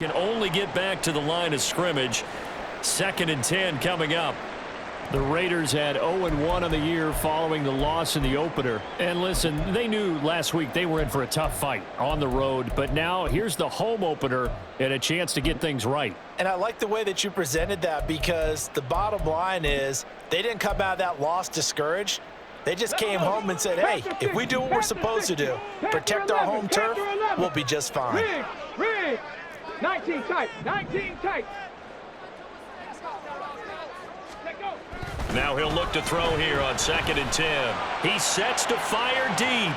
Can only get back to the line of scrimmage. 2nd and 10 coming up. The Raiders had 0-1 on the year following the loss in the opener. And listen, they knew last week they were in for a tough fight on the road. But now here's the home opener and a chance to get things right. And I like the way that you presented that, because the bottom line is they didn't come out of that loss discouraged. They just came home and said, hey, if we do what we're supposed to do, protect our home turf, we'll be just fine. Rig. 19 tight. 19 tight. Now he'll look to throw here on 2nd and 10. He sets to fire deep.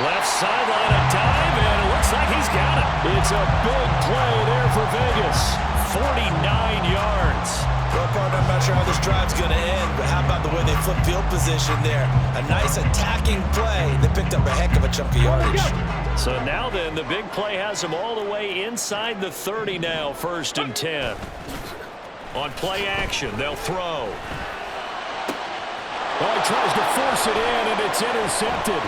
Left sideline, a dive, and it looks like he's got it. It's a big play there for Vegas. 49 yards. Well, partner, I'm not sure how this drive's going to end, but how about the way they flip field position there? A nice attacking play. They picked up a heck of a chunk of yardage. So now then, the big play has them all the way inside the 30 now, 1st and 10. On play action, they'll throw. Well, he tries to force it in, and it's intercepted.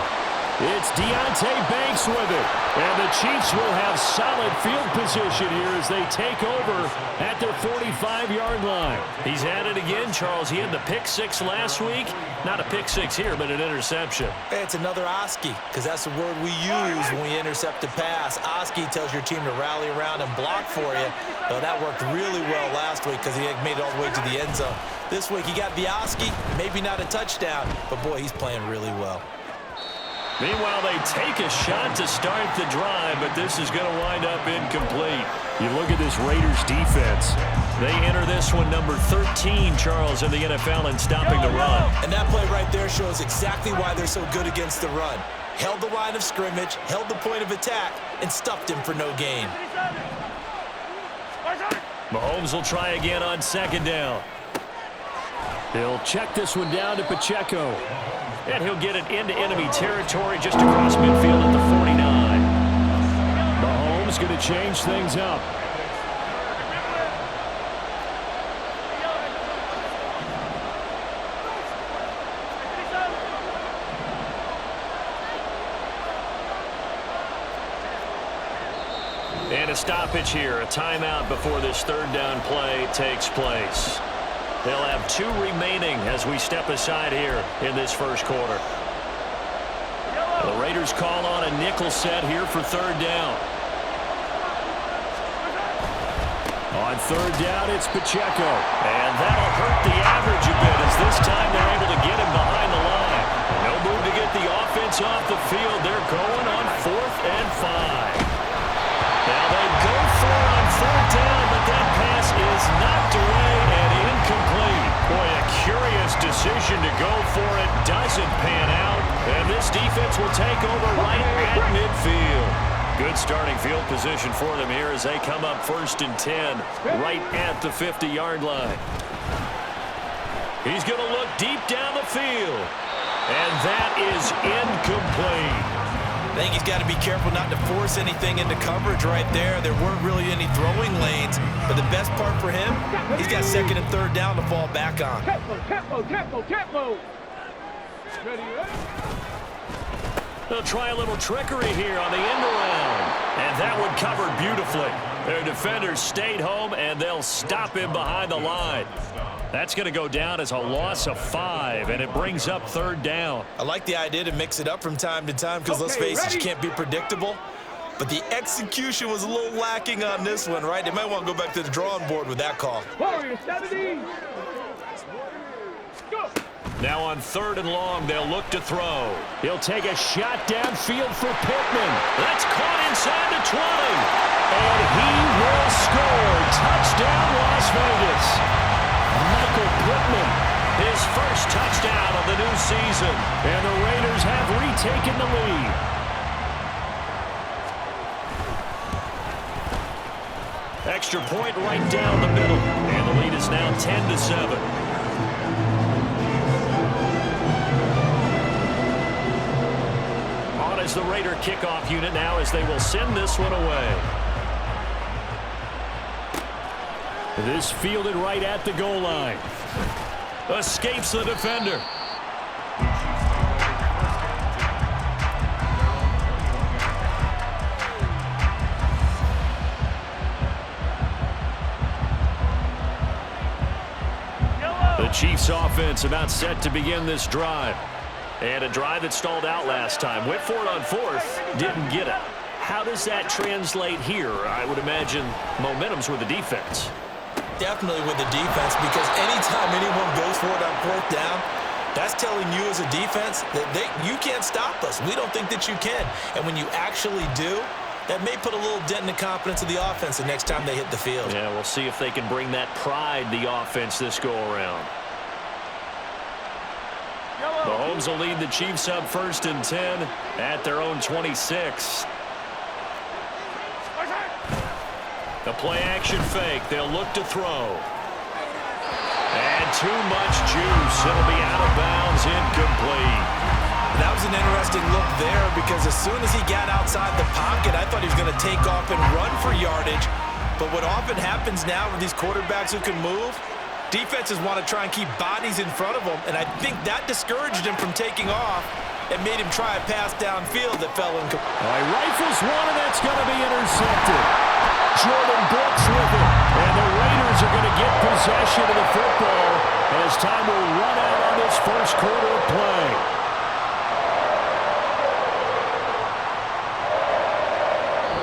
It's Deontay Banks with it. And the Chiefs will have solid field position here as they take over at their 45-yard line. He's at it again, Charles. He had the pick 6 last week. Not a pick 6 here, but an interception. It's another Oski, because that's the word we use when we intercept a pass. Oski tells your team to rally around and block for you. Well, that worked really well last week because he made it all the way to the end zone. This week he got the Oski, maybe not a touchdown, but boy, he's playing really well. Meanwhile, they take a shot to start the drive, but this is going to wind up incomplete. You look at this Raiders defense. They enter this one number 13, Charles, in the NFL in stopping the run. And that play right there shows exactly why they're so good against the run. Held the line of scrimmage, held the point of attack, and stuffed him for no gain. Mahomes will try again on 2nd down. He'll check this one down to Pacheco. And he'll get it into enemy territory just across midfield at the 49. Mahomes going to change things up. And a stoppage here, a timeout before this 3rd down play takes place. They'll have 2 remaining as we step aside here in this 1st quarter. The Raiders call on a nickel set here for 3rd down. On 3rd down, it's Pacheco. And that'll hurt the average a bit as this time they're able to get him behind the line. No move to get the offense off the field. They're going on 4th and 5. Now they go for it on 4th down, but that pass is knocked away and incomplete. Boy, a curious decision to go for it. Doesn't pan out. And this defense will take over right at midfield. Good starting field position for them here as they come up 1st and 10 right at the 50-yard line. He's going to look deep down the field. And that is incomplete. I think he's got to be careful not to force anything into coverage right there. There weren't really any throwing lanes, but the best part for him, he's got 2nd and 3rd down to fall back on. Tempo. Ready? They'll try a little trickery here on the end around. And that one covered beautifully. Their defenders stayed home, and they'll stop him behind the line. That's going to go down as a loss of 5, and it brings up 3rd down. I like the idea to mix it up from time to time because, let's face it, you can't be predictable. But the execution was a little lacking on this one, right? They might want to go back to the drawing board with that call. Warriors 70. Go. Now on 3rd and long, they'll look to throw. He'll take a shot downfield for Pittman. That's caught inside the 20. And he will score. Touchdown, Las Vegas. Michael Pittman. His first touchdown of the new season. And the Raiders have retaken the lead. Extra point right down the middle. And the lead is now 10-7. On as the Raider kickoff unit now as they will send this one away. This fielded right at the goal line. Escapes the defender. Chiefs offense about set to begin this drive. And a drive that stalled out last time. Went for it on fourth, didn't get it. How does that translate here? I would imagine momentum's with the defense. Definitely with the defense, because anytime anyone goes for it on fourth down, that's telling you as a defense that you can't stop us. We don't think that you can. And when you actually do, that may put a little dent in the confidence of the offense the next time they hit the field. Yeah, we'll see if they can bring that pride, the offense, this go-around. Mahomes will lead the Chiefs up 1st and 10 at their own 26. The play-action fake. They'll look to throw. And too much juice. It'll be out of bounds, incomplete. That was an interesting look there, because as soon as he got outside the pocket, I thought he was going to take off and run for yardage. But what often happens now with these quarterbacks who can move, defenses want to try and keep bodies in front of them, and I think that discouraged him from taking off and made him try a pass downfield that fell in. Rifles one, and that's going to be intercepted. Jordan Brooks with it, and the Raiders are going to get possession of the football as time will run out on this first quarter of play.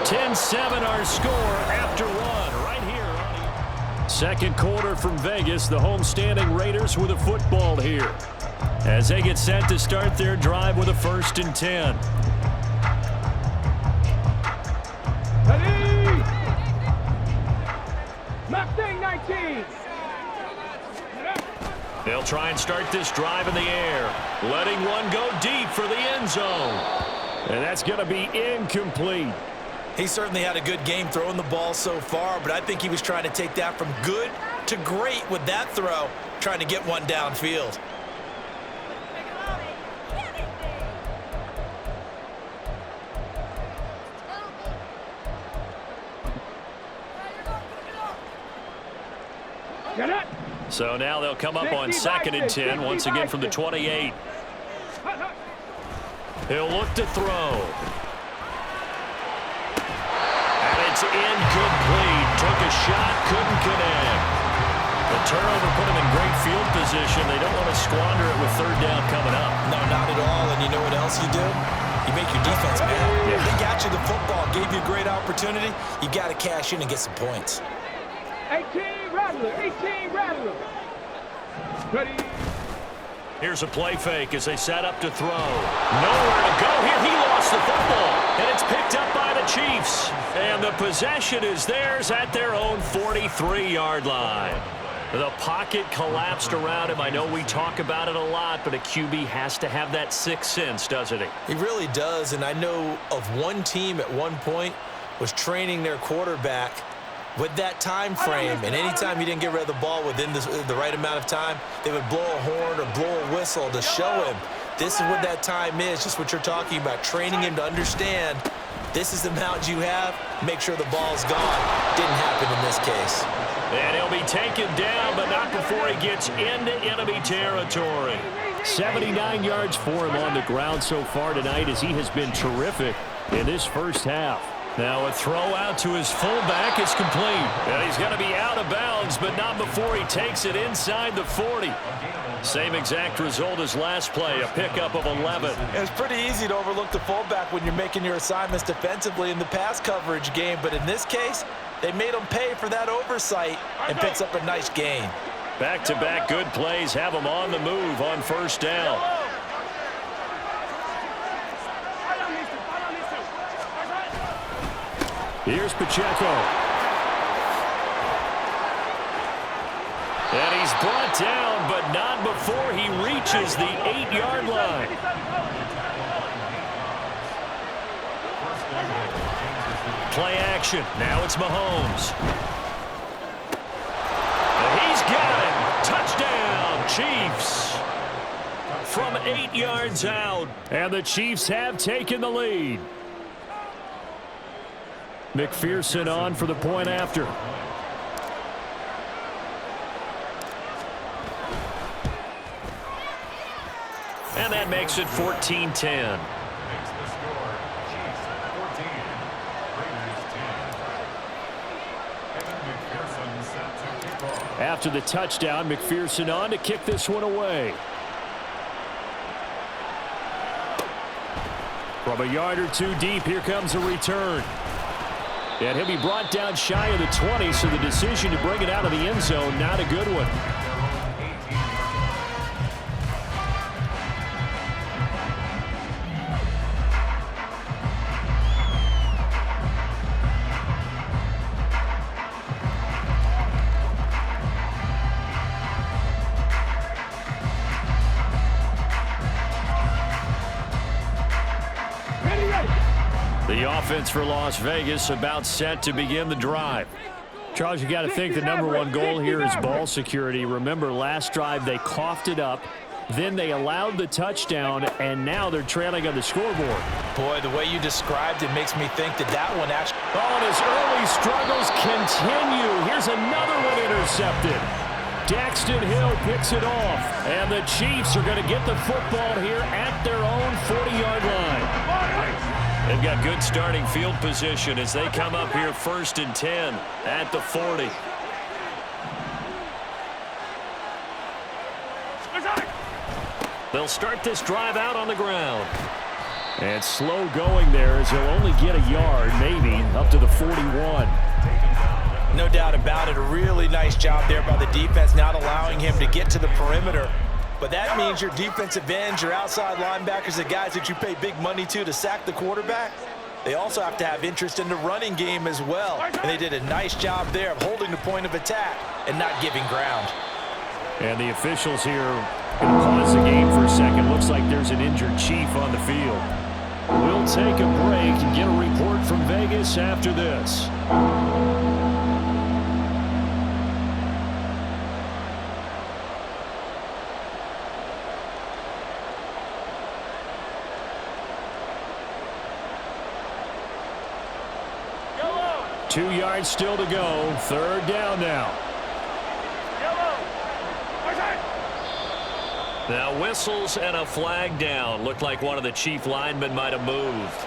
"10-7 our score after one right here. Second quarter from Vegas. The homestanding Raiders with a football here as they get set to start their drive with a 1st and 10. Mustang 19. They'll try and start this drive in the air, letting one go deep for the end zone. And that's going to be incomplete. He certainly had a good game throwing the ball so far, but I think he was trying to take that from good to great with that throw, trying to get one downfield. So now they'll come up on 2nd and 10, once again from the 28. He'll look to throw. And it's incomplete. Took a shot, couldn't connect. The turnover put him in great field position. They don't want to squander it with 3rd down coming up. No, not at all. And you know what else you do? You make your defense mad. Yeah. They got you the football, gave you a great opportunity. You got to cash in and get some points. 18 Rattler, 18 Rattler. Ready. Here's a play fake as they set up to throw. Nowhere to go here. He lost the football, and it's picked up by the Chiefs. And the possession is theirs at their own 43-yard line. The pocket collapsed around him. I know we talk about it a lot, but a QB has to have that sixth sense, doesn't he? He really does, and I know of one team at one point was training their quarterback with that time frame, and anytime he didn't get rid of the ball within the right amount of time, they would blow a horn or blow a whistle to show him this is what that time is, just what you're talking about, training him to understand this is the amount you have, make sure the ball's gone. Didn't happen in this case. And he'll be taken down, but not before he gets into enemy territory. 79 yards for him on the ground so far tonight, as he has been terrific in this first half. Now a throw out to his fullback is complete. And he's going to be out of bounds, but not before he takes it inside the 40. Same exact result as last play, a pickup of 11. It's pretty easy to overlook the fullback when you're making your assignments defensively in the pass coverage game, but in this case, they made him pay for that oversight and picks up a nice gain. Back-to-back good plays have him on the move on first down. Here's Pacheco. And he's brought down, but not before he reaches the 8-yard line. Play action. Now it's Mahomes. And he's got it. Touchdown, Chiefs. From 8 yards out. And the Chiefs have taken the lead. McPherson on for the point after. And that makes it 14-10. After the touchdown, McPherson on to kick this one away. From a yard or two deep, here comes a return. And he'll be brought down shy of the 20, so the decision to bring it out of the end zone, not a good one. The offense for Las Vegas about set to begin the drive. Charles, you got to think the #1 goal here is ball security. Remember, last drive they coughed it up, then they allowed the touchdown, and now they're trailing on the scoreboard. Boy, the way you described it makes me think that one actually... Oh, and his early struggles continue. Here's another one intercepted. Daxton Hill picks it off, and the Chiefs are going to get the football here at their own 40-yard line. They've got good starting field position as they come up here 1st and 10 at the 40. They'll start this drive out on the ground. And slow going there as he'll only get a yard, maybe, up to the 41. No doubt about it. A really nice job there by the defense, not allowing him to get to the perimeter. But that means your defensive ends, your outside linebackers, the guys that you pay big money to sack the quarterback, they also have to have interest in the running game as well. And they did a nice job there of holding the point of attack and not giving ground. And the officials here going to pause the game for a second. Looks like there's an injured Chief on the field. We'll take a break and get a report from Vegas after this. Yellow. 2 yards still to go. 3rd down now. Now whistles and a flag down. Looked like one of the Chief linemen might have moved.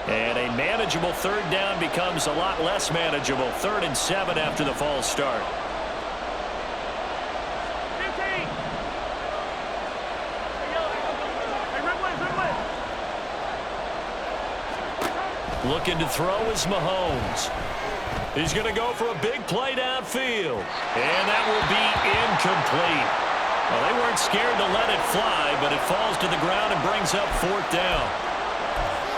And a manageable 3rd down becomes a lot less manageable. 3rd and 7 after the false start. 15. Looking to throw is Mahomes. He's going to go for a big play downfield. And that will be incomplete. Well, they weren't scared to let it fly, but it falls to the ground and brings up 4th down.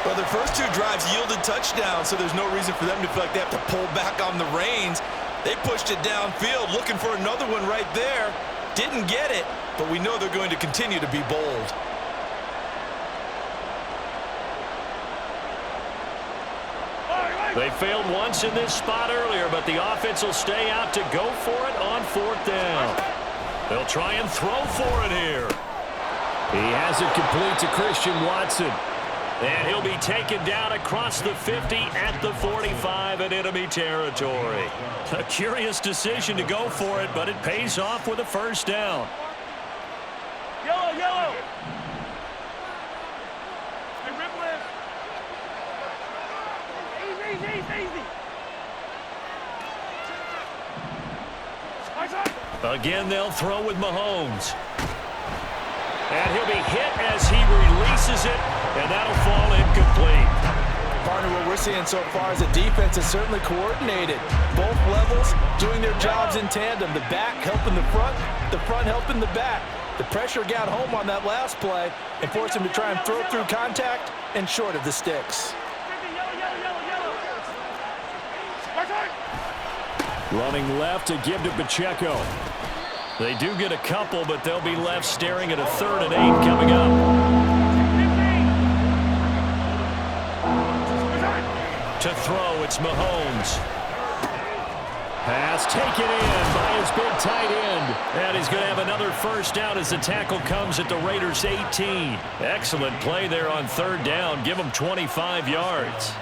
Well, their first 2 drives yielded touchdowns, so there's no reason for them to feel like they have to pull back on the reins. They pushed it downfield, looking for another one right there. Didn't get it, but we know they're going to continue to be bold. They failed once in this spot earlier, but the offense will stay out to go for it on 4th down. They'll try and throw for it here. He has it complete to Christian Watson. And he'll be taken down across the 50 at the 45 in enemy territory. A curious decision to go for it, but it pays off with a 1st down. Yellow, yellow. Hey, Ripley. Easy, easy, easy. Again, they'll throw with Mahomes. And he'll be hit as he releases it, and that'll fall incomplete. Partner, what we're seeing so far is the defense is certainly coordinated. Both levels doing their jobs in tandem. The back helping the front helping the back. The pressure got home on that last play and forced him to try and throw through contact and short of the sticks. Running left to give to Pacheco. They do get a couple, but they'll be left staring at a 3rd and 8 coming up. To throw, it's Mahomes. Pass taken in by his big tight end. And he's going to have another first down as the tackle comes at the Raiders' 18. Excellent play there on third down. Give them 25 yards.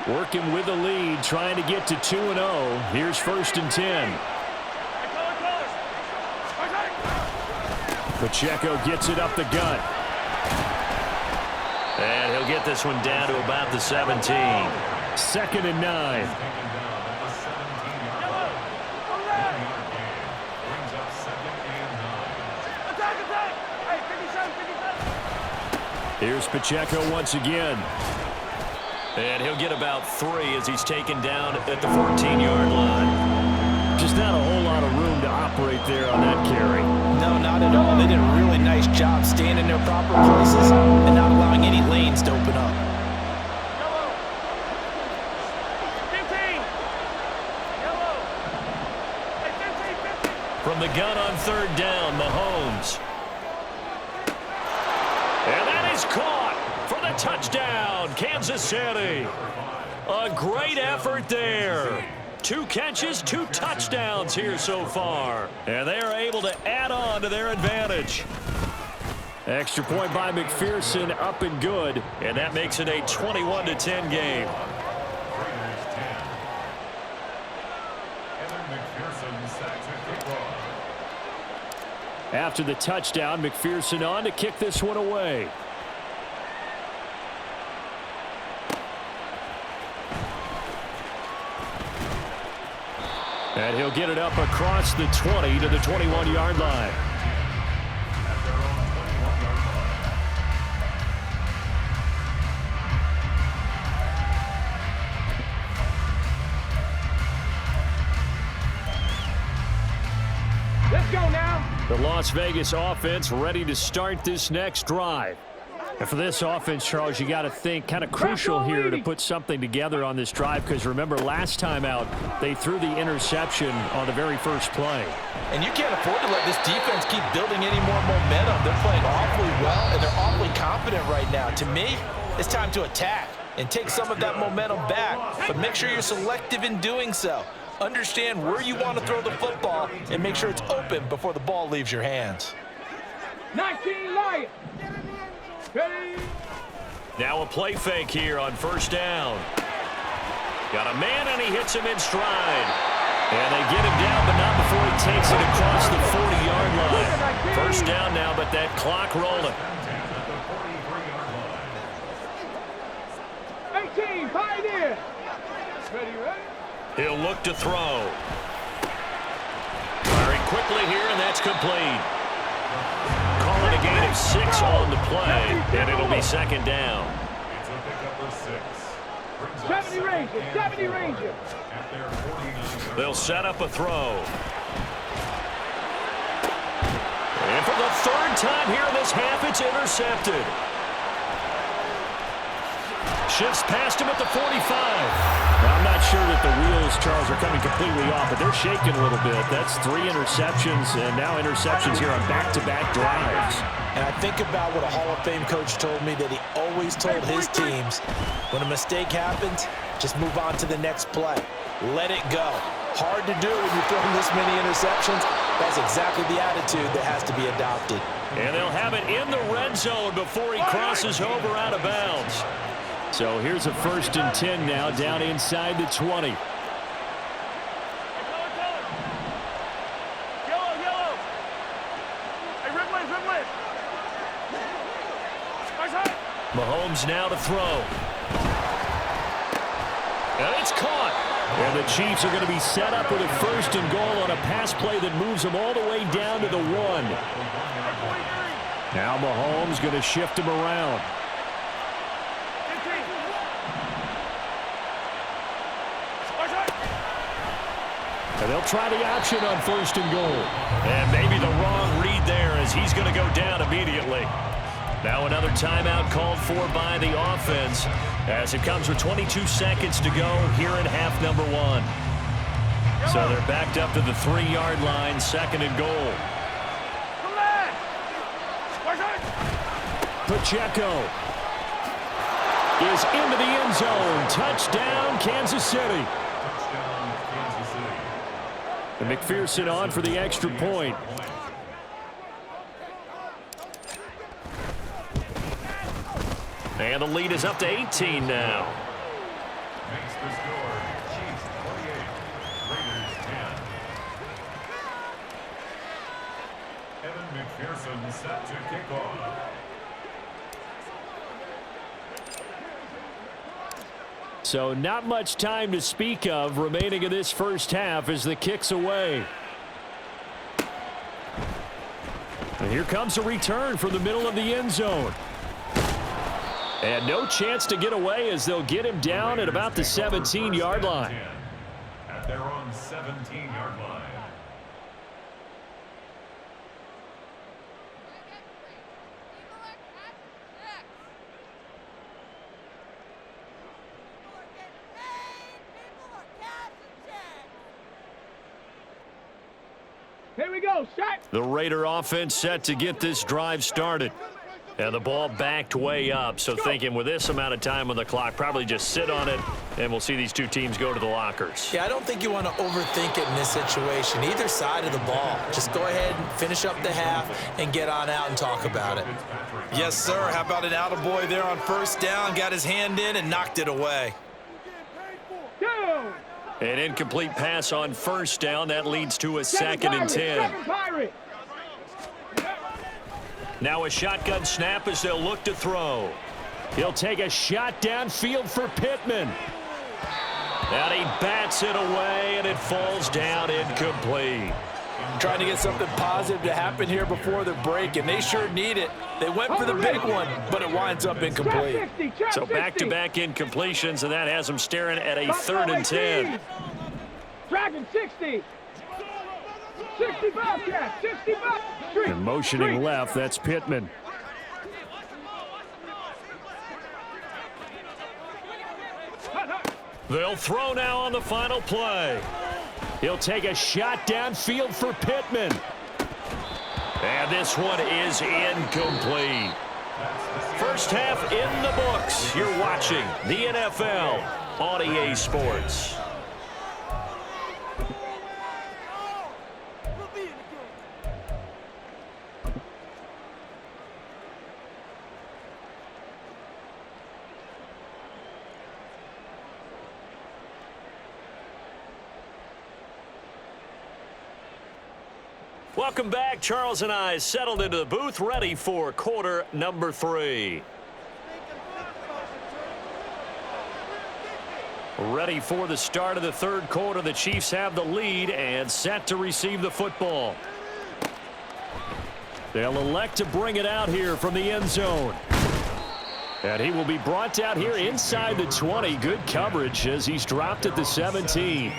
Working with the lead, trying to get to 2-0. Here's 1st and 10. Pacheco gets it up the gut. And he'll get this one down to about the 17. 2nd and 9. Here's Pacheco once again. And he'll get about 3 as he's taken down at the 14-yard line. Just not a whole lot of room to operate there on that carry. No, not at all. They did a really nice job staying in their proper places and not allowing any lanes to open up. From the gun on third down, Mahomes. And that is caught for the touchdown, Kansas City. A great effort there. 2 catches, 2 touchdowns here so far. And they are able to add on to their advantage. Extra point by McPherson, up and good. And that makes it a 21-10 game. After the touchdown, McPherson on to kick this one away. And he'll get it up across the 20 to the 21-yard line. Let's go now. The Las Vegas offense ready to start this next drive. And for this offense, Charles, you got to think kind of crucial here to put something together on this drive, because remember last time out they threw the interception on the very first play. And you can't afford to let this defense keep building any more momentum. They're playing awfully well, and they're awfully confident right now. To me, it's time to attack and take some of that momentum back, but make sure you're selective in doing so. Understand where you want to throw the football and make sure it's open before the ball leaves your hands. 19 Lions. Now a play fake here on first down. Got a man, and he hits him in stride. And they get him down, but not before he takes it across the 40-yard line. First down now, but that clock rolling. 18, Pioneer. Ready? He'll look to throw. Firing quickly here, and that's complete. Calling a gain of 6 on the play, and it'll be second down. 70 Rangers, 70 Rangers. They'll set up a throw. And for the 3rd time here in this half, it's intercepted. Shifts past him at the 45. Well, I'm not sure that the wheels, Charles, are coming completely off, but they're shaking a little bit. That's 3 interceptions, and now interceptions here on back-to-back drives. And I think about what a Hall of Fame coach told me, that he always told his teams, when a mistake happens, just move on to the next play. Let it go. Hard to do when you're throwing this many interceptions. That's exactly the attitude that has to be adopted. And they'll have it in the red zone before he crosses over out of bounds. So here's a 1st and 10 now, down inside the 20. Yellow. Hey, red wave. Mahomes now to throw. And it's caught. And the Chiefs are going to be set up with a 1st and goal on a pass play that moves them all the way down to the 1. Now Mahomes going to shift him around. And they'll try the option on 1st and goal. And maybe the wrong read there, as he's going to go down immediately. Now another timeout called for by the offense, as it comes with 22 seconds to go here in half number 1. So they're backed up to the 3-yard line, 2nd and goal. Pacheco. is into the end zone. Touchdown, Kansas City. And McPherson on for the extra point. And the lead is up to 18 now. Makes the score. Chiefs 48, Raiders 10. Evan McPherson set to kick off. So not much time to speak of remaining in this first half as the kick's away. And here comes a return from the middle of the end zone. And no chance to get away as they'll get him down at about the 17-yard line. At their own 17-yard line. Here we go, shot. The Raider offense set to get this drive started. And the ball backed way up, so thinking with this amount of time on the clock, probably just sit on it, and we'll see these two teams go to the lockers. Yeah, I don't think you want to overthink it in this situation. Either side of the ball. Just go ahead and finish up the half and get on out and talk about it. Yes, sir. How about an attaboy there on first down? Got his hand in and knocked it away. An incomplete pass on first down. That leads to a second and 10. Now a shotgun snap as they'll look to throw. He'll take a shot downfield for Pittman. And he bats it away, and it falls down incomplete. Trying to get something positive to happen here before the break, and they sure need it. They went for the big one, but it winds up incomplete. So back-to-back incompletions, and that has them staring at a 3rd and 10. Dragon 60. 65, Cat. 65. And motioning left, that's Pittman. They'll throw now on the final play. He'll take a shot downfield for Pittman. And this one is incomplete. First half in the books. You're watching the NFL on EA Sports. Welcome back. Charles and I settled into the booth, ready for quarter number 3. Ready for the start of the third quarter. The Chiefs have the lead and set to receive the football. They'll elect to bring it out here from the end zone. And he will be brought out here inside the 20. Good coverage as he's dropped at the 17.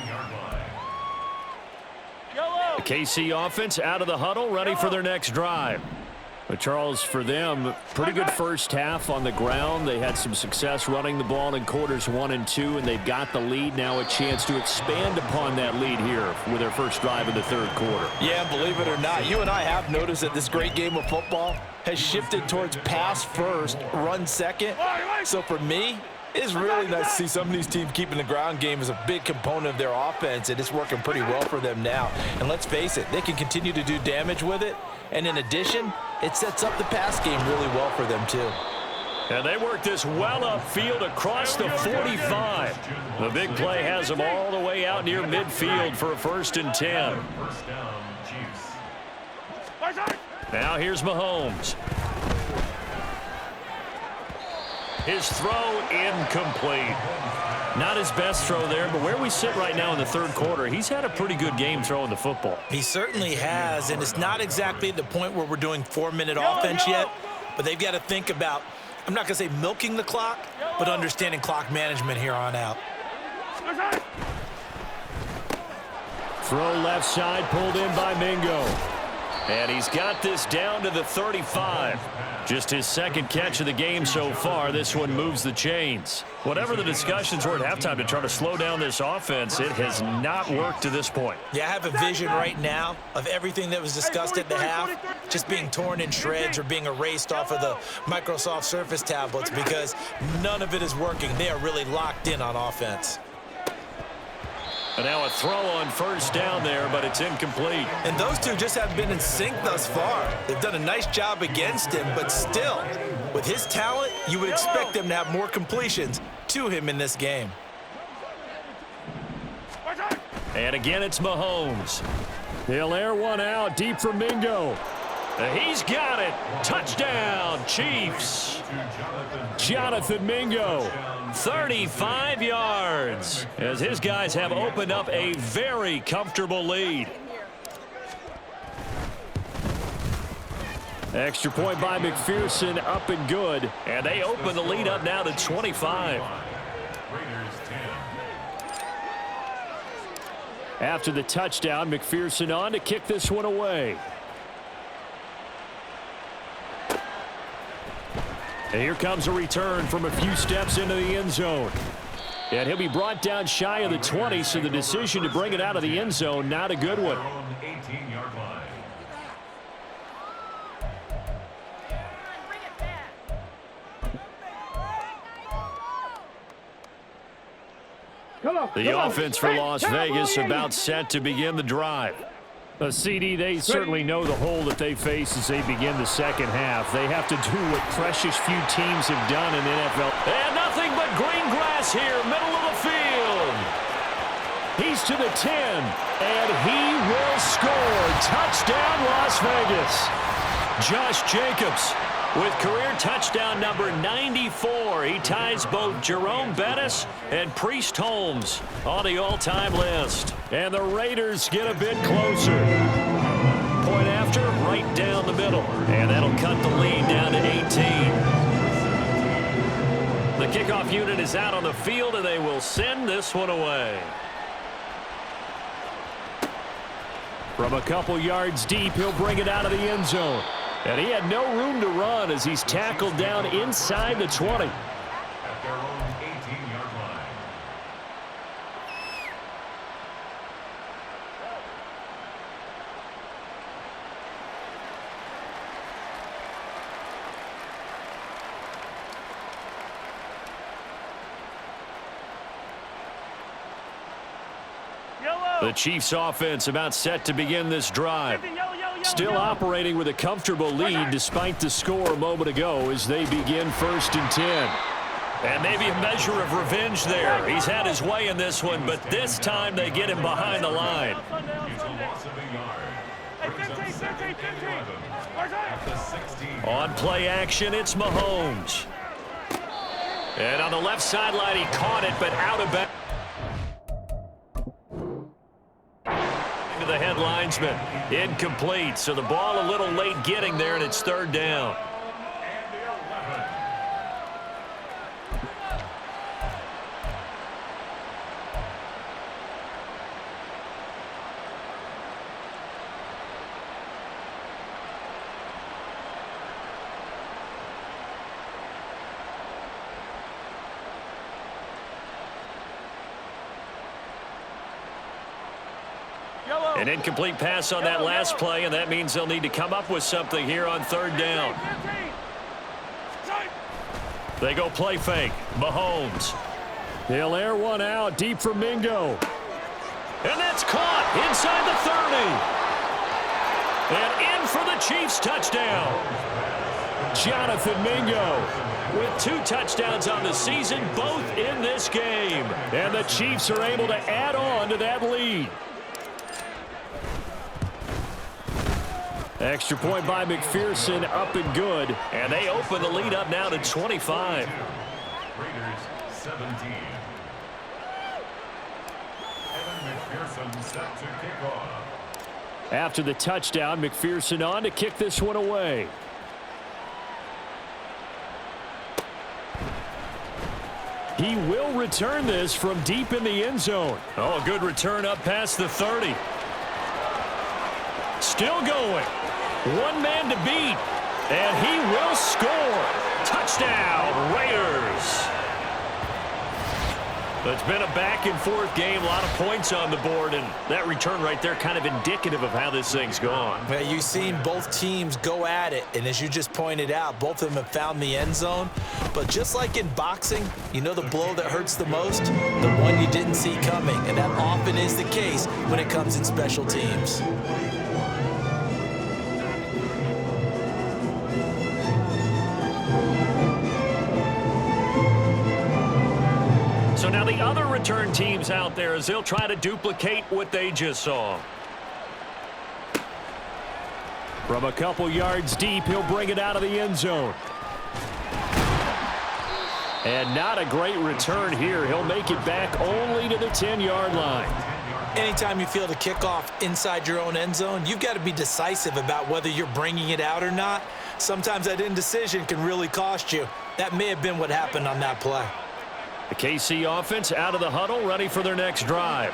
The KC offense out of the huddle, ready for their next drive. But Charles, for them, pretty good first half on the ground. They had some success running the ball in quarters 1 and 2, and they've got the lead. Now a chance to expand upon that lead here with their first drive in the third quarter. Yeah, believe it or not, you and I have noticed that this great game of football has shifted towards pass first, run second. So for me, it's really nice to see some of these teams keeping the ground game as a big component of their offense, and it's working pretty well for them now. And let's face it, they can continue to do damage with it. And in addition, it sets up the pass game really well for them, too. And they work this well upfield across the 45. The big play has them all the way out near midfield for a 1st and 10. Now here's Mahomes. His throw incomplete. Not his best throw there, but where we sit right now in the third quarter, he's had a pretty good game throwing the football. He certainly has, and it's not exactly the point where we're doing 4-minute offense yet, but they've got to think about, I'm not going to say milking the clock, but understanding clock management here on out. Throw left side, pulled in by Mingo. And he's got this down to the 35. Just his second catch of the game so far. This one moves the chains. Whatever the discussions were at halftime to try to slow down this offense, it has not worked to this point. Yeah, I have a vision right now of everything that was discussed at the half just being torn in shreds or being erased off of the Microsoft Surface tablets because none of it is working. They are really locked in on offense. And now a throw on first down there, but it's incomplete. And those two just haven't been in sync thus far. They've done a nice job against him, but still, with his talent, you would expect them to have more completions to him in this game. And again, it's Mahomes. He'll air one out deep for Mingo. He's got it. Touchdown, Chiefs. Jonathan Mingo. 35 yards as his guys have opened up a very comfortable lead. Extra point by McPherson, up and good. And they open the lead up now to 25. After the touchdown, McPherson on to kick this one away. And here comes a return from a few steps into the end zone. And he'll be brought down shy of the 20, so the decision to bring it out of the end zone, not a good one. 18-yard line. The offense for Las Vegas about set to begin the drive. CD, they certainly know the hole that they face as they begin the second half. They have to do what precious few teams have done in the NFL. And nothing but green grass here, middle of the field. He's to the 10, and he will score. Touchdown, Las Vegas. Josh Jacobs with career touchdown number 94. He ties both Jerome Bettis and Priest Holmes on the all-time list. And the Raiders get a bit closer. Point after, right down the middle. And that'll cut the lead down to 18. The kickoff unit is out on the field, and they will send this one away. From a couple yards deep, he'll bring it out of the end zone. And he had no room to run as he's tackled down inside the 20. At their own 18-yard line. The Chiefs offense about set to begin this drive. Still operating with a comfortable lead despite the score a moment ago as they begin 1st and 10. And maybe a measure of revenge there. He's had his way in this one, but this time they get him behind the line. It's a loss of a yard. Brings up 2nd and 11 at the 16. On play action, it's Mahomes. And on the left sideline, he caught it, but out of bounds. To the head linesman. Incomplete, so the ball a little late getting there, and it's 3rd down. An incomplete pass on that last play, and that means they'll need to come up with something here on 3rd down. They go play fake. Mahomes. They'll air one out deep for Mingo. And that's caught inside the 30. And in for the Chiefs touchdown. Jonathan Mingo. With 2 touchdowns on the season, both in this game. And the Chiefs are able to add on to that lead. Extra point by McPherson, up and good. And they open the lead up now to 25. Raiders 17. Evan McPherson set to kick off. After the touchdown, McPherson on to kick this one away. He will return this from deep in the end zone. Oh, a good return up past the 30. Still going. One man to beat. And he will score. Touchdown, Raiders. It's been a back-and-forth game, a lot of points on the board, and that return right there kind of indicative of how this thing's gone. Well, you've seen both teams go at it, and as you just pointed out, both of them have found the end zone. But just like in boxing, you know the blow that hurts the most? The one you didn't see coming, and that often is the case when it comes in special teams. So now the other return teams out there as they'll try to duplicate what they just saw. From a couple yards deep, he'll bring it out of the end zone. And not a great return here. He'll make it back only to the 10-yard line. Anytime you feel the kickoff inside your own end zone, you've got to be decisive about whether you're bringing it out or not. Sometimes that indecision can really cost you. That may have been what happened on that play. The KC offense out of the huddle, ready for their next drive.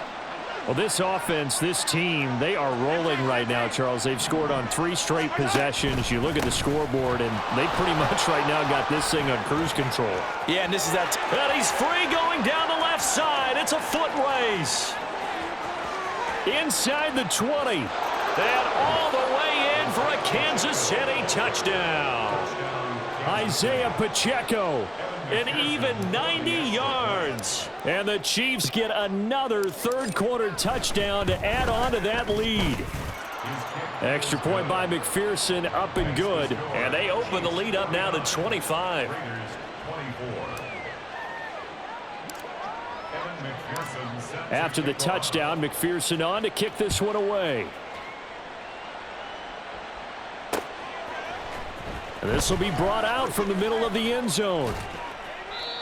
Well, this offense, this team, they are rolling right now, Charles. They've scored on 3 straight possessions. You look at the scoreboard, and they pretty much right now got this thing on cruise control. Yeah, and this is that. And he's free going down the left side. It's a foot race. Inside the 20. And all the way in for a Kansas City touchdown. Isaiah Pacheco. An even 90 yards. And the Chiefs get another third-quarter touchdown to add on to that lead. Extra point by McPherson, up and good. And they open the lead up now to 25. After the touchdown, McPherson on to kick this one away. And this will be brought out from the middle of the end zone.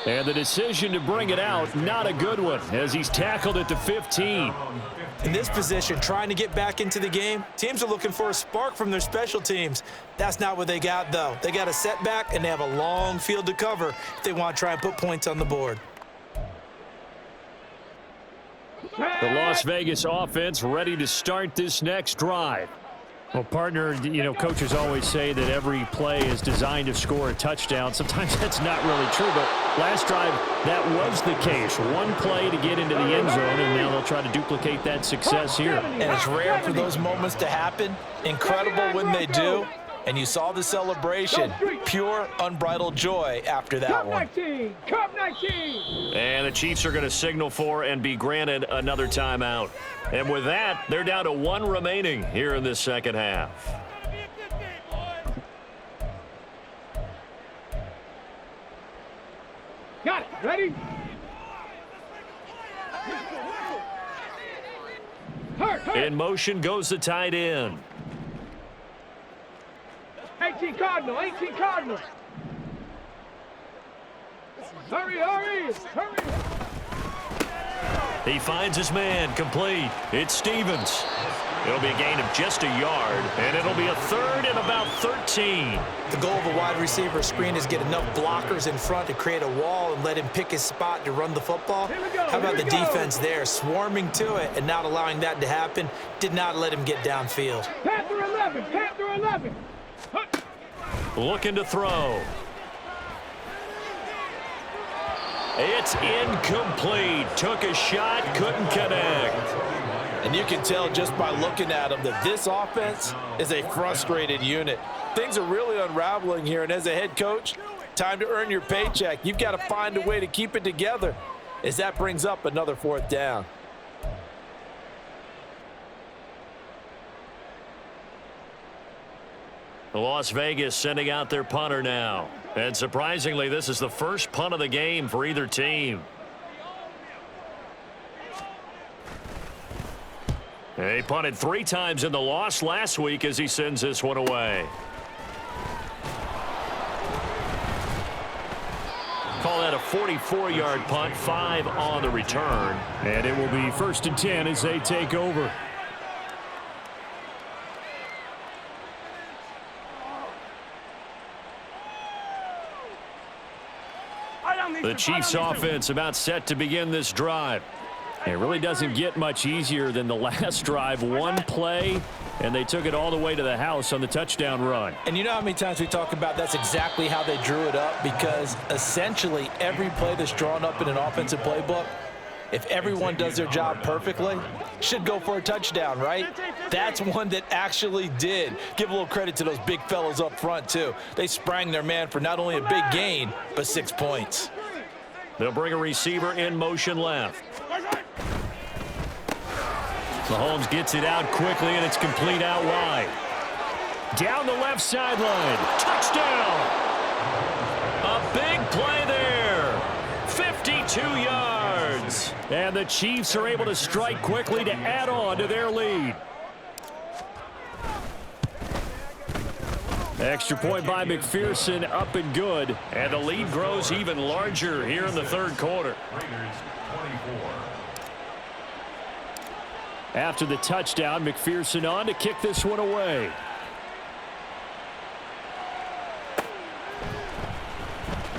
And the decision to bring it out, not a good one, as he's tackled at the 15. In this position, trying to get back into the game, teams are looking for a spark from their special teams. That's not what they got, though. They got a setback, and they have a long field to cover if they want to try and put points on the board. The Las Vegas offense ready to start this next drive. Well, partner, you know, coaches always say that every play is designed to score a touchdown. Sometimes that's not really true, but last drive, that was the case. One play to get into the end zone, and now they'll try to duplicate that success here. And it's rare for those moments to happen. Incredible when they do. And you saw the celebration. Pure, unbridled joy after that one. Cup 19! And the Chiefs are going to signal for and be granted another timeout. And with that, they're down to 1 remaining here in this second half. Got it. Ready? Hurt. In motion goes the tight end. 18 Cardinal. Hurry. He finds his man, complete. It's Stevens. It'll be a gain of just a yard, and it'll be a third and about 13. The goal of a wide receiver screen is get enough blockers in front to create a wall and let him pick his spot to run the football. How about the defense there, swarming to it and not allowing that to happen? Did not let him get downfield. Panther 11. Looking to throw. It's incomplete. Took a shot, couldn't connect. And you can tell just by looking at him that this offense is a frustrated unit. Things are really unraveling here, and as a head coach, time to earn your paycheck. You've got to find a way to keep it together as that brings up another 4th down. Las Vegas sending out their punter now. And surprisingly, this is the first punt of the game for either team. He punted 3 times in the loss last week as he sends this one away. Call that a 44-yard punt, 5 on the return. And it will be 1st and 10 as they take over. The Chiefs offense about set to begin this drive. It really doesn't get much easier than the last drive. One play, And they took it all the way to the house on the touchdown run. And you know how many times we talk about that's exactly how they drew it up, because essentially every play that's drawn up in an offensive playbook, if everyone does their job perfectly, should go for a touchdown, right? That's one that actually did. Give a little credit to those big fellows up front, too. They sprang their man for not only a big gain, but 6 points. They'll bring a receiver in motion left. Mahomes gets it out quickly, and it's complete out wide. Down the left sideline. Touchdown! A big play there. 52 yards. And the Chiefs are able to strike quickly to add on to their lead. Extra point by McPherson, up and good. And the lead grows even larger here in the third quarter. After the touchdown, McPherson on to kick this one away.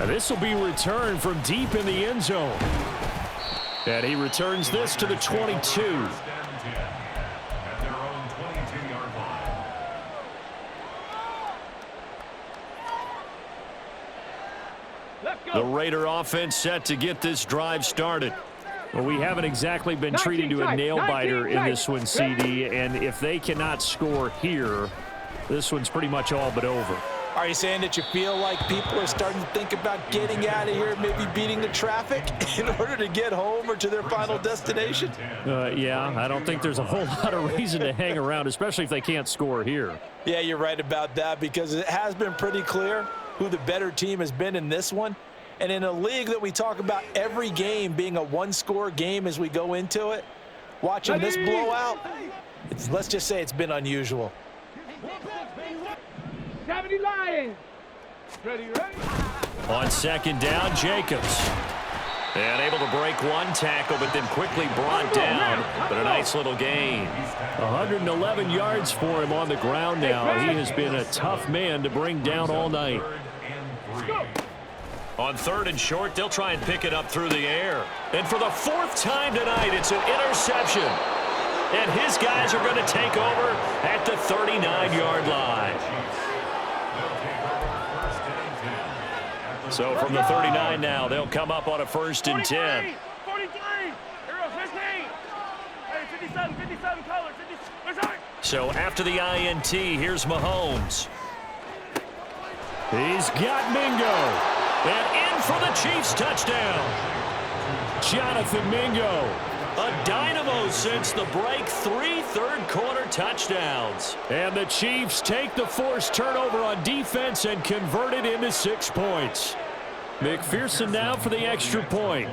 Now this will be returned from deep in the end zone. And he returns this to the 22. The Raider offense set to get this drive started. Well, we haven't exactly been treated to a nail-biter in this one, CD, and if they cannot score here, this one's pretty much all but over. Are you saying that you feel like people are starting to think about getting out of here, maybe beating the traffic in order to get home or to their final destination? Yeah, I don't think there's a whole lot of reason to hang around, especially if they can't score here. Yeah, you're right about that, because it has been pretty clear who the better team has been in this one. And in a league that we talk about every game being a one-score game as we go into it, watching this blowout, let's just say it's been unusual. 70 Lions. Ready. On second down, Jacobs. And able to break one tackle, but then quickly brought down. But a nice little gain. 111 yards for him on the ground now. He has been a tough man to bring down all night. On third and short, they'll try and pick it up through the air. And for the fourth time tonight, it's an interception. And his guys are going to take over at the 39-yard line. So from the 39 now, they'll come up on a 1st and 10. 43. 57 colors. So after the INT, here's Mahomes. He's got Mingo. And in for the Chiefs touchdown. Jonathan Mingo. A dynamo since the break, 3 third-quarter touchdowns. And the Chiefs take the forced turnover on defense and convert it into 6 points. McPherson now for the extra point.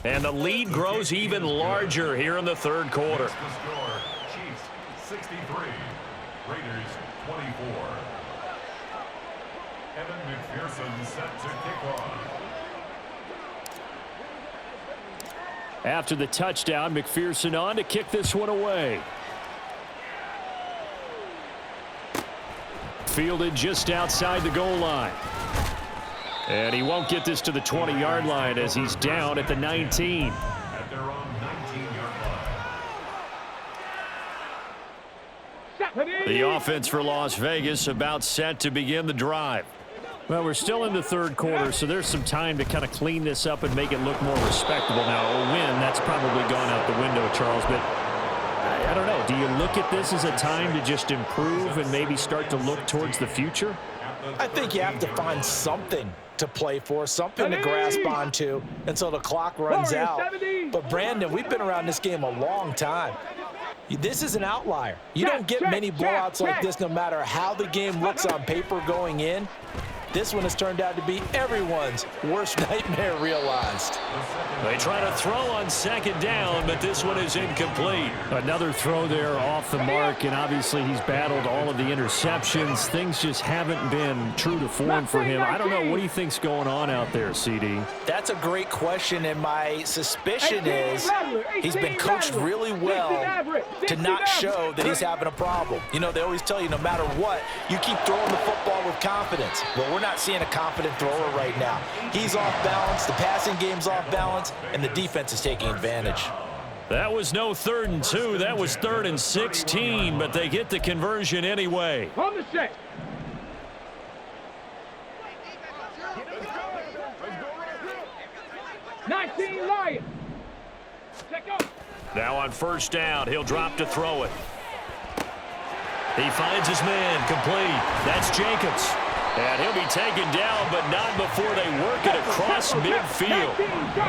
And the lead grows even larger here in the third quarter. Chiefs 63, Raiders 24. Evan McPherson set to kick off. After the touchdown, McPherson on to kick this one away. Fielded just outside the goal line. And he won't get this to the 20-yard line as he's down at the 19. At their own 19-yard line. The offense for Las Vegas about set to begin the drive. Well, we're still in the third quarter, so there's some time to kind of clean this up and make it look more respectable. Now, a win, that's probably gone out the window, Charles, but I don't know. Do you look at this as a time to just improve and maybe start to look towards the future? I think you have to find something to play for, something to grasp onto until the clock runs out. But, Brandon, we've been around this game a long time. This is an outlier. You don't get many blowouts like this no matter how the game looks on paper going in. This one has turned out to be everyone's worst nightmare realized. They try to throw on second down, but this one is incomplete. Another throw there off the mark, and obviously he's battled all of the interceptions. Things just haven't been true to form for him. I don't know. What do you think's going on out there, CD? That's a great question, and my suspicion is he's been coached really well to not show that he's having a problem. You know, they always tell you no matter what, you keep throwing the football with confidence. Well, we're not seeing a confident thrower right now. He's off balance, the passing game's off balance, and the defense is taking advantage. That was no 3rd and 2. That was 3rd and 16, but they get the conversion anyway. On the set. Lions. Now on 1st down, he'll drop to throw it. He finds his man, complete. That's Jacobs. And he'll be taken down, but not before they work it across midfield.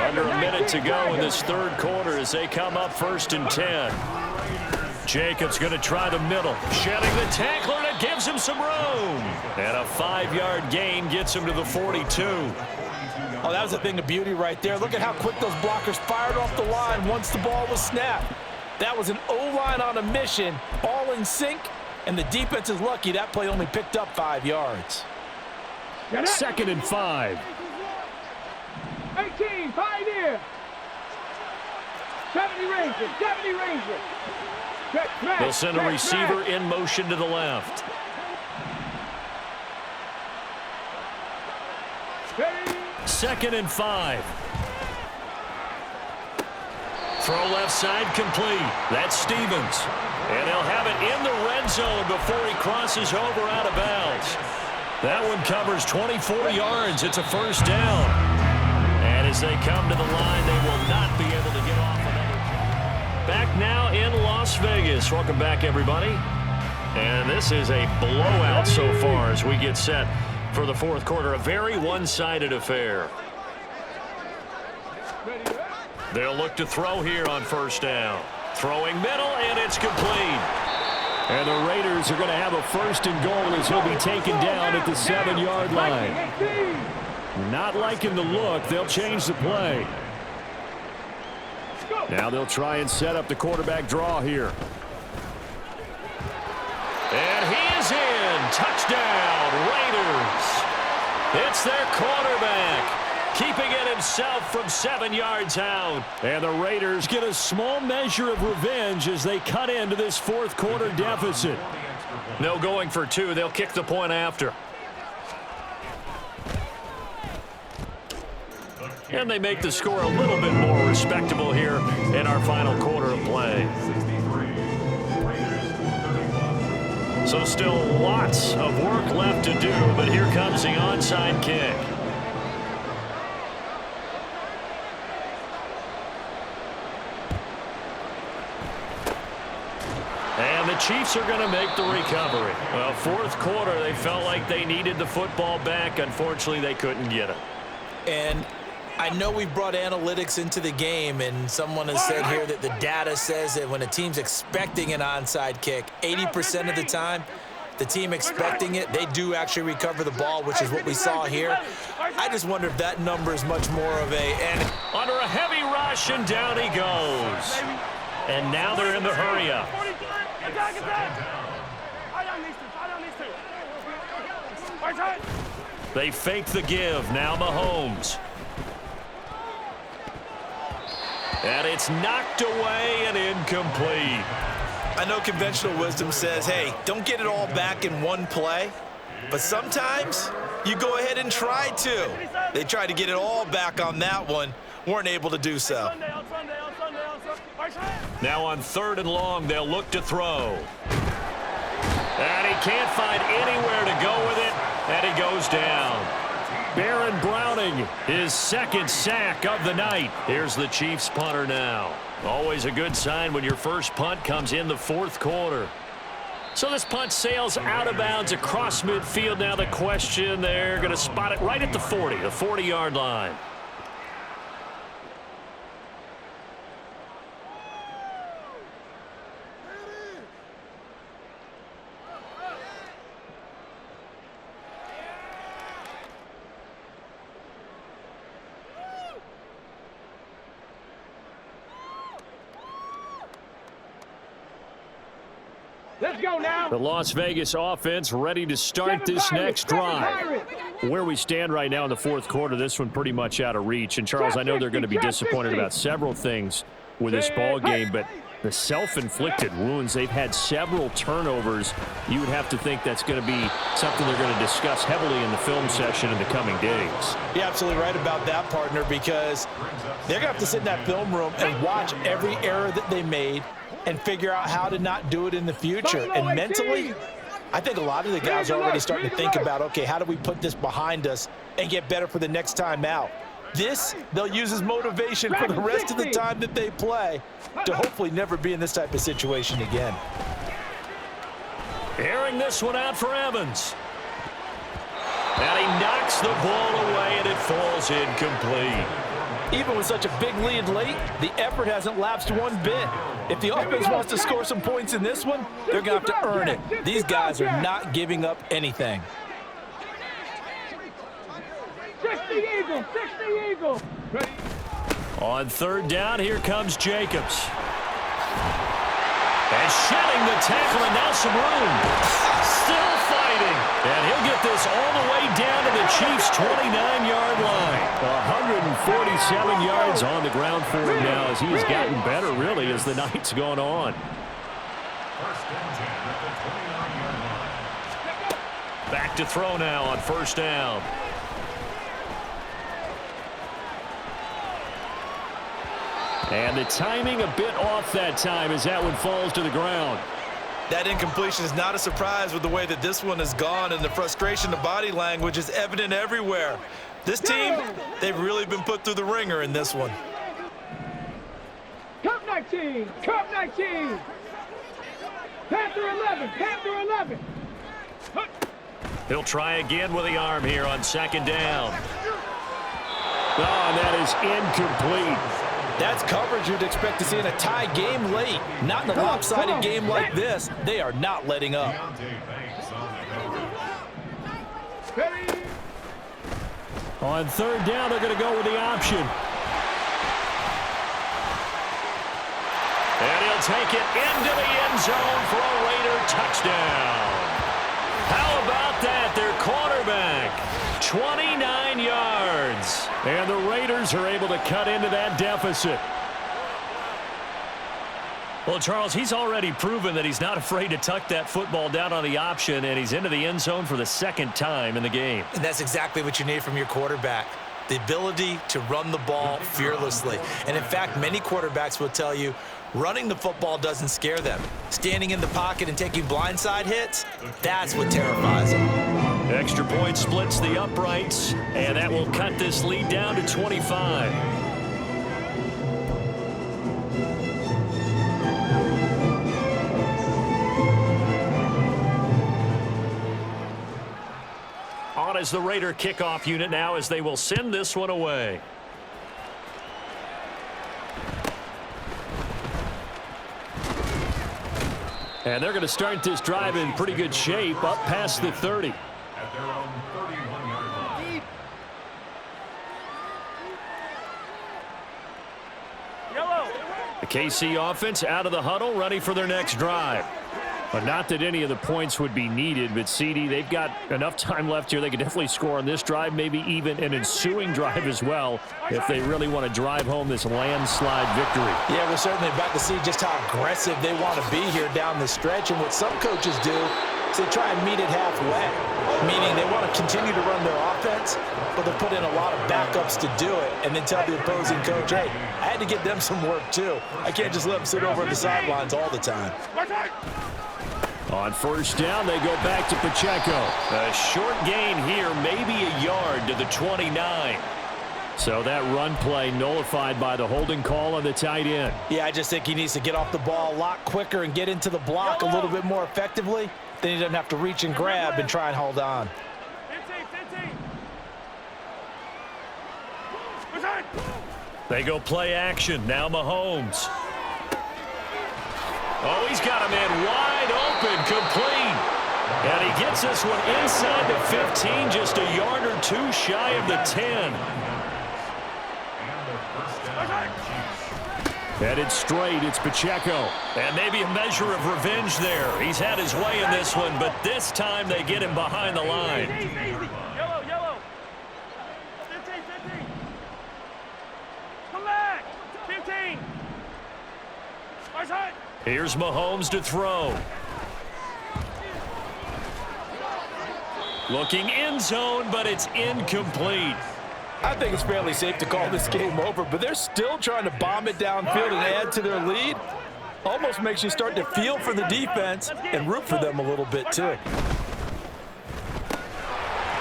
Under a minute to go in this 3rd quarter as they come up 1st and 10. Jacobs going to try the middle. Shedding the tackler, and it gives him some room. And a 5-yard gain gets him to the 42. Oh, that was a thing of beauty right there. Look at how quick those blockers fired off the line once the ball was snapped. That was an O-line on a mission, all in sync, and the defense is lucky that play only picked up 5 yards. 2nd and 5. 18, pioneer. 70 Rangers, 70 Rangers. They'll send a receiver in motion to the left. Second and 5. Throw left side complete. That's Stevens. And he'll have it in the red zone before he crosses over out of bounds. That one covers 24 yards. It's a 1st down. And as they come to the line, they will not be able to get off another. Back now in Las Vegas. Welcome back, everybody. And this is a blowout so far as we get set for the 4th quarter. A very one-sided affair. They'll look to throw here on 1st down. Throwing middle, and it's complete. And the Raiders are going to have a 1st and goal as he'll be taken down at the 7-yard line. Not liking the look. They'll change the play. Now they'll try and set up the quarterback draw here. And he is in. Touchdown, Raiders. It's their quarterback, keeping it himself from 7 yards out. And the Raiders get a small measure of revenge as they cut into this 4th quarter deficit. No going for 2. They'll kick the point after. And they make the score a little bit more respectable here in our final quarter of play. So still lots of work left to do, but here comes the onside kick. And the Chiefs are going to make the recovery. Well, 4th quarter, they felt like they needed the football back. Unfortunately, they couldn't get it. And I know we brought analytics into the game, and someone has said here that the data says that when a team's expecting an onside kick, 80% of the time, the team expecting it, they do actually recover the ball, which is what we saw here. I just wonder if that number is much more of a... Under a heavy rush, and down he goes. And now they're in the hurry-up. They fake the give. Now Mahomes. And it's knocked away and incomplete. I know conventional wisdom says, hey, don't get it all back in one play. But sometimes you go ahead and try to. They tried to get it all back on that one. Weren't able to do so. Now on 3rd and long, they'll look to throw. And he can't find anywhere to go with it, and he goes down. Baron Browning, his 2nd sack of the night. Here's the Chiefs punter now. Always a good sign when your first punt comes in the 4th quarter. So this punt sails out of bounds across midfield. Now the question, they're going to spot it right at the 40, the 40-yard line. Let's go now. The Las Vegas offense ready to start this next drive. Where we stand right now in the 4th quarter, this one pretty much out of reach. And, Charles, I know they're going to be disappointed about several things with this ball game, but the self-inflicted wounds, they've had several turnovers. You would have to think that's going to be something they're going to discuss heavily in the film session in the coming days. You're absolutely right about that, partner, because they're going to have to sit in that film room and watch every error that they made and figure out how to not do it in the future. And mentally, I think a lot of the guys are already starting to think about, okay, how do we put this behind us and get better for the next time out? This, they'll use as motivation for the rest of the time that they play to hopefully never be in this type of situation again. Airing this one out for Evans. And he knocks the ball away, and it falls incomplete. Even with such a big lead late, the effort hasn't lapsed one bit. If the offense wants to score some points in this one, they're going to have to earn it. These guys are not giving up anything. 60 Eagle. Ready. On third down, here comes Jacobs. And shedding the tackle, and now some room. Still fighting. And he'll get this all the way down to the Chiefs' 29-yard line. 147 yards on the ground for him now as he has gotten better, really, as the night's gone on. First and 10 at the 29-yard line. Back to throw now on first down. And the timing a bit off that time as that one falls to the ground. That incompletion is not a surprise with the way that this one has gone, and the frustration, the body language is evident everywhere. This team, they've really been put through the ringer in this one. Cup 19. Panther 11. He'll try again with the arm here on second down. Oh, and that is incomplete. That's coverage you'd expect to see in a tie game late. Not in a lopsided game like this. They are not letting up. On third down, they're going to go with the option. And he'll take it into the end zone for a Raider touchdown. How about that? Their quarterback, 29 yards. And the Raiders are able to cut into that deficit. Well, Charles, he's already proven that he's not afraid to tuck that football down on the option, and he's into the end zone for the second time in the game. And that's exactly what you need from your quarterback. The ability to run the ball fearlessly. And in fact, many quarterbacks will tell you running the football doesn't scare them. Standing in the pocket and taking blindside hits, that's what terrifies them. Extra point splits the uprights, and that will cut this lead down to 25. On as the Raider kickoff unit now as they will send this one away. And they're going to start this drive in pretty good shape up past the 30. At their own 31-yard line. The KC offense out of the huddle, ready for their next drive. But not that any of the points would be needed, but CD, they've got enough time left here. They could definitely score on this drive, maybe even an ensuing drive as well, if they really want to drive home this landslide victory. Yeah, we're certainly about to see just how aggressive they want to be here down the stretch. And what some coaches do is they try and meet it halfway, meaning they want to continue to run their offense, but they put in a lot of backups to do it, and then tell the opposing coach, hey, I had to get them some work too. I can't just let them sit over on the sidelines all the time. On first down, they go back to Pacheco. A short gain here, maybe a yard to the 29. So that run play nullified by the holding call on the tight end. Yeah, I just think he needs to get off the ball a lot quicker and get into the block a little bit more effectively. Then he doesn't have to reach and grab and try and hold on. They go play action. Now Mahomes. Oh, he's got a man wide open, complete. And he gets this one inside the 15, just a yard or two shy of the 10. Headed straight, it's Pacheco. And maybe a measure of revenge there. He's had his way in this one, but this time they get him behind the line. Yellow. 15. Come back. 15. Here's Mahomes to throw. Looking end zone, but it's incomplete. I think it's fairly safe to call this game over, but they're still trying to bomb it downfield and add to their lead. Almost makes you start to feel for the defense and root for them a little bit, too.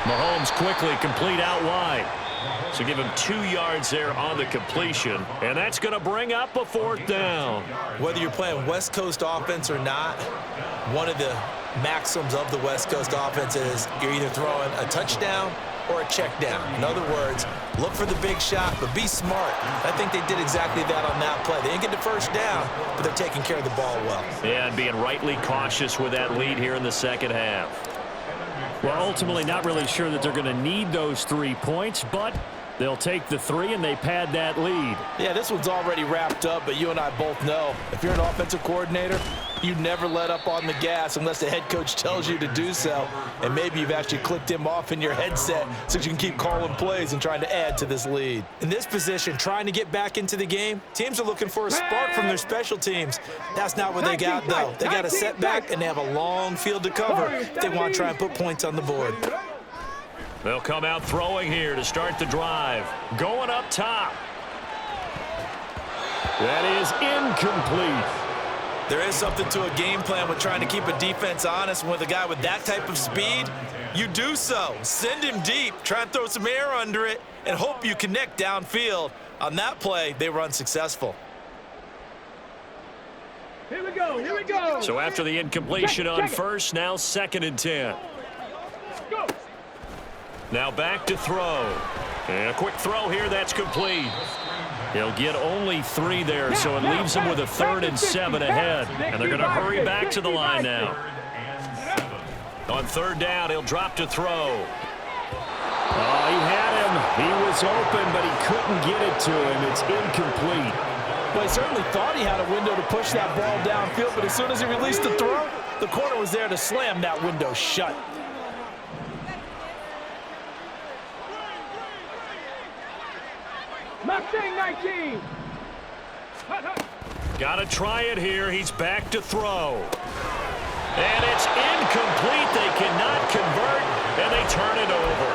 Mahomes quickly complete out wide. So give him 2 yards there on the completion, and that's going to bring up a 4th down. Whether you're playing West Coast offense or not, one of the maxims of the West Coast offense is you're either throwing a touchdown or a check down. In other words, look for the big shot, but be smart. I think they did exactly that on that play. They didn't get the first down, but they're taking care of the ball well. Yeah, and being rightly cautious with that lead here in the second half. Well, ultimately not really sure that they're going to need those 3 points, but they'll take the 3 and they pad that lead. Yeah, this one's already wrapped up, but you and I both know if you're an offensive coordinator, you never let up on the gas unless the head coach tells you to do so. And maybe you've actually clicked him off in your headset so you can keep calling plays and trying to add to this lead. In this position, trying to get back into the game, teams are looking for a spark from their special teams. That's not what they got, though. They got a setback, and they have a long field to cover if they want to try and put points on the board. They'll come out throwing here to start the drive. Going up top. That is incomplete. There is something to a game plan with trying to keep a defense honest. And with a guy with that type of speed, you do so. Send him deep, try and throw some air under it, and hope you connect downfield. On that play, they were unsuccessful. Here we go, here we go. So after the incompletion on first, now 2nd and 10. Go. Now back to throw. And a quick throw here, that's complete. He'll get only 3 there, so it leaves him with a 3rd and 7 ahead. And they're going to hurry back to the line now. On 3rd down, he'll drop to throw. Oh, he had him. He was open, but he couldn't get it to him. It's incomplete. Well, he certainly thought he had a window to push that ball downfield, but as soon as he released the throw, the corner was there to slam that window shut. Mustang 19. Got to try it here. He's back to throw. And it's incomplete. They cannot convert, and they turn it over.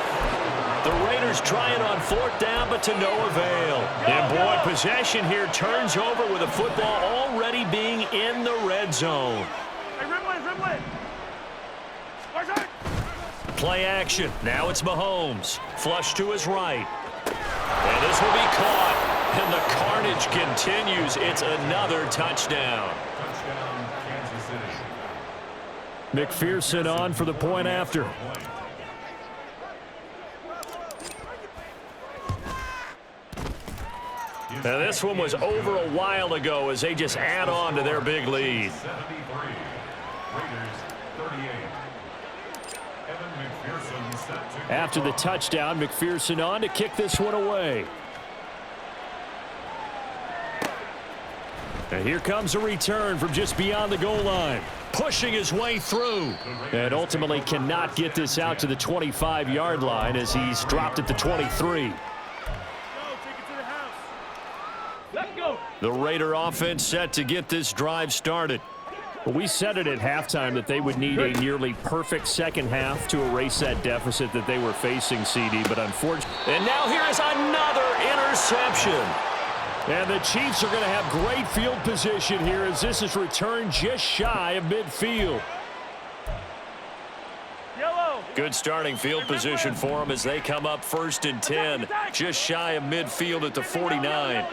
The Raiders try it on 4th down, but to no avail. And boy, possession here turns over with the football already being in the red zone. Play action. Now it's Mahomes. Flush to his right. And this will be caught. And the carnage continues. It's another touchdown. McPherson on for the point after. Now this one was over a while ago as they just add on to their big lead. 73. Raiders 38. Evan McPherson set to After the touchdown, McPherson on to kick this one away. And here comes a return from just beyond the goal line. Pushing his way through. And ultimately cannot get this out to the 25-yard line as he's dropped at the 23. Let's go. The Raider offense set to get this drive started. Well, we said it at halftime that they would need a nearly perfect second half to erase that deficit that they were facing, CD, but unfortunately. And now here is another interception. And the Chiefs are going to have great field position here as this is returned just shy of midfield. Yellow. Good starting field position for them as they come up 1st and 10, just shy of midfield at the 49.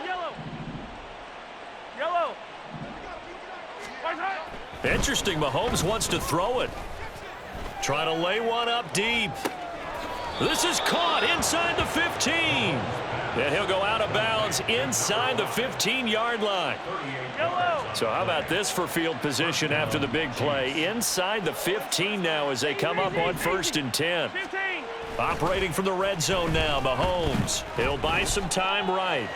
Yellow. Interesting, Mahomes wants to throw it. Trying to lay one up deep. This is caught inside the 15. And he'll go out of bounds inside the 15-yard line. So how about this for field position after the big play? Inside the 15 now as they come up on 1st and 10. Operating from the red zone now, Mahomes. He'll buy some time right.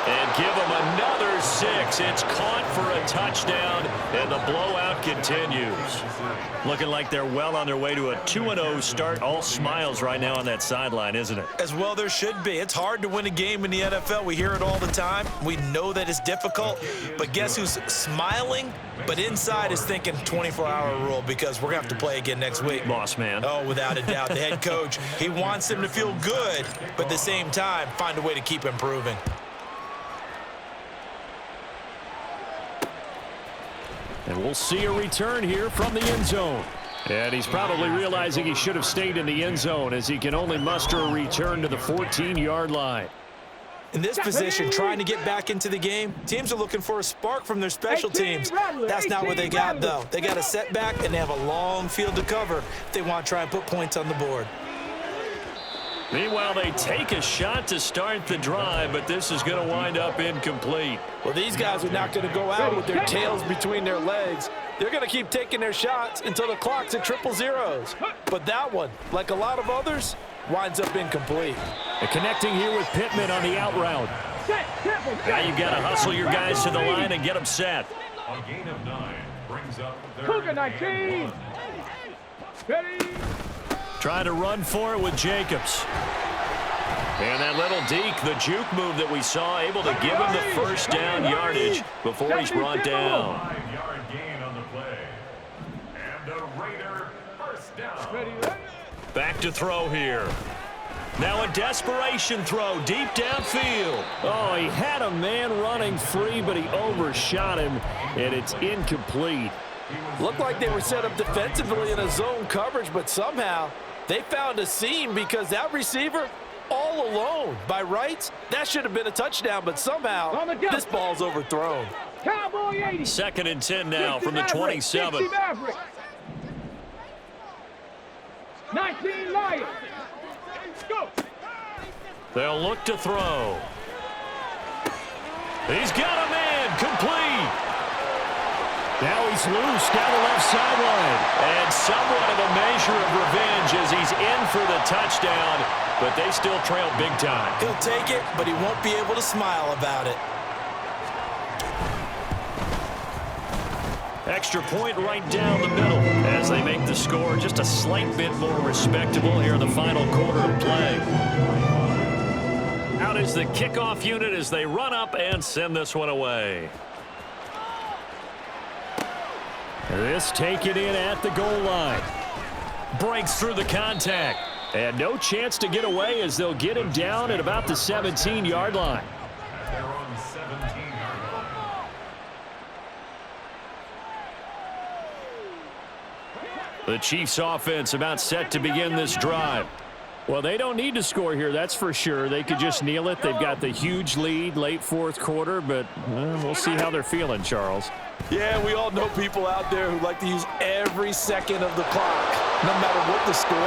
And give them another 6. It's caught for a touchdown, and the blowout continues. Looking like they're well on their way to a 2-0 start. All smiles right now on that sideline, isn't it? As well there should be. It's hard to win a game in the NFL. We hear it all the time. We know that it's difficult. But guess who's smiling? But inside is thinking 24-hour rule because we're going to have to play again next week. Boss man. Oh, without a doubt. The head coach, he wants them to feel good, but at the same time, find a way to keep improving. And we'll see a return here from the end zone. And he's probably realizing he should have stayed in the end zone as he can only muster a return to the 14-yard line. In this position, trying to get back into the game, teams are looking for a spark from their special teams. That's not what they got, though. They got a setback, and they have a long field to cover if they want to try and put points on the board. Meanwhile, they take a shot to start the drive, but this is going to wind up incomplete. Well, these guys are not going to go out with their tails between their legs. They're going to keep taking their shots until the clock's at 000. But that one, like a lot of others, winds up incomplete. And connecting here with Pittman on the out route. Now you've got to hustle your guys to the line and get them set. A gain of 9 brings up Cougar 19. Ready. Trying to run for it with Jacobs. And that little deke, the juke move that we saw, able to give him the first down yardage before he's brought down. 5-yard gain on the play. And a Raider first down. Back to throw here. Now a desperation throw deep downfield. Oh, he had a man running free, but he overshot him, and it's incomplete. Looked like they were set up defensively in a zone coverage, but somehow they found a seam because that receiver all alone. By rights, that should have been a touchdown, but somehow this ball's overthrown. Cowboy 80. 2nd and 10 now from the 27. 19 Lions. Go. They'll look to throw. He's got a man complete. Now he's loose down the left sideline. And somewhat of a measure of revenge as he's in for the touchdown, but they still trail big time. He'll take it, but he won't be able to smile about it. Extra point right down the middle as they make the score just a slight bit more respectable here in the final quarter of play. Out is the kickoff unit as they run up and send this one away. This taken in at the goal line. Breaks through the contact. And no chance to get away as they'll get him down at about the 17-yard line. They're on 17-yard line. The Chiefs offense about set to begin this drive. Well, they don't need to score here, that's for sure. They could just kneel it. They've got the huge lead late fourth quarter, but we'll see how they're feeling, Charles. Yeah, we all know people out there who like to use every second of the clock, no matter what the score.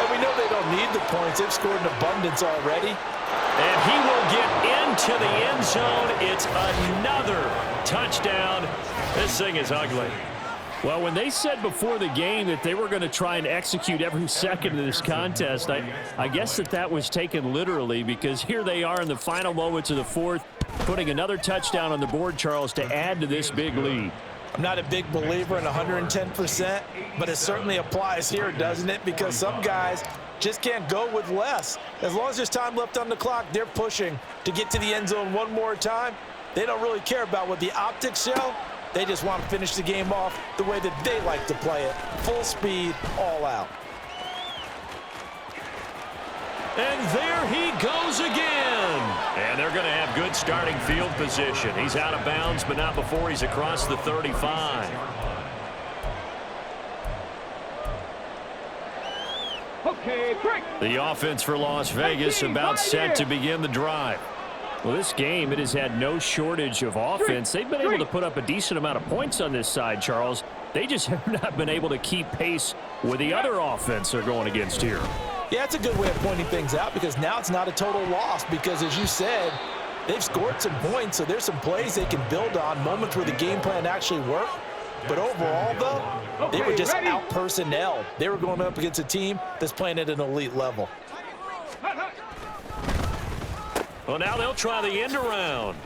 And we know they don't need the points. They've scored in abundance already. And he will get into the end zone. It's another touchdown. This thing is ugly. Well, when they said before the game that they were going to try and execute every second of this contest, I guess that was taken literally, because here they are in the final moments of the fourth, putting another touchdown on the board, Charles, to add to this big lead. I'm not a big believer in 110%, but it certainly applies here, doesn't it? Because some guys just can't go with less. As long as there's time left on the clock, they're pushing to get to the end zone one more time. They don't really care about what the optics show. They just want to finish the game off the way that they like to play it. Full speed, all out. And there he goes again. And they're going to have good starting field position. He's out of bounds, but not before he's across the 35. Okay, break. The offense for Las Vegas about set to begin the drive. Well, this game, it has had no shortage of offense. They've been able to put up a decent amount of points on this side, Charles. They just have not been able to keep pace with the other offense they're going against here. Yeah, it's a good way of pointing things out, because now it's not a total loss, because as you said, they've scored some points, so there's some plays they can build on, moments where the game plan actually worked. But overall, though, they were just out-personnelled. They were going up against a team that's playing at an elite level. Well, now they'll try the end around.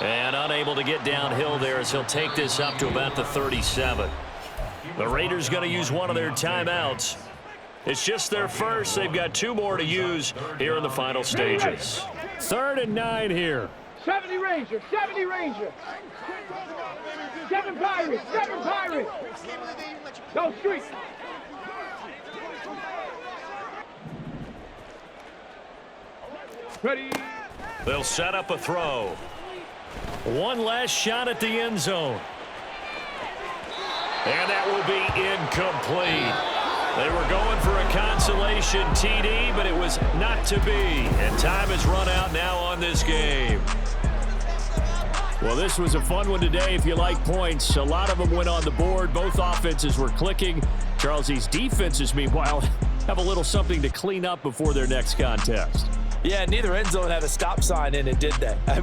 And unable to get downhill there as he'll take this up to about the 37. The Raiders going to use one of their timeouts. It's just their first. They've got 2 more to use here in the final stages. 3rd and 9 here. 70 Rangers, 70 Rangers. 7 Pirates, 7 Pirates. No street. Ready. They'll set up a throw. One last shot at the end zone. And that will be incomplete. They were going for a consolation TD, but it was not to be. And time has run out now on this game. Well, this was a fun one today if you like points. A lot of them went on the board. Both offenses were clicking. Charles, these defenses, meanwhile, have a little something to clean up before their next contest. Yeah, neither end zone had a stop sign in it, did they? I mean,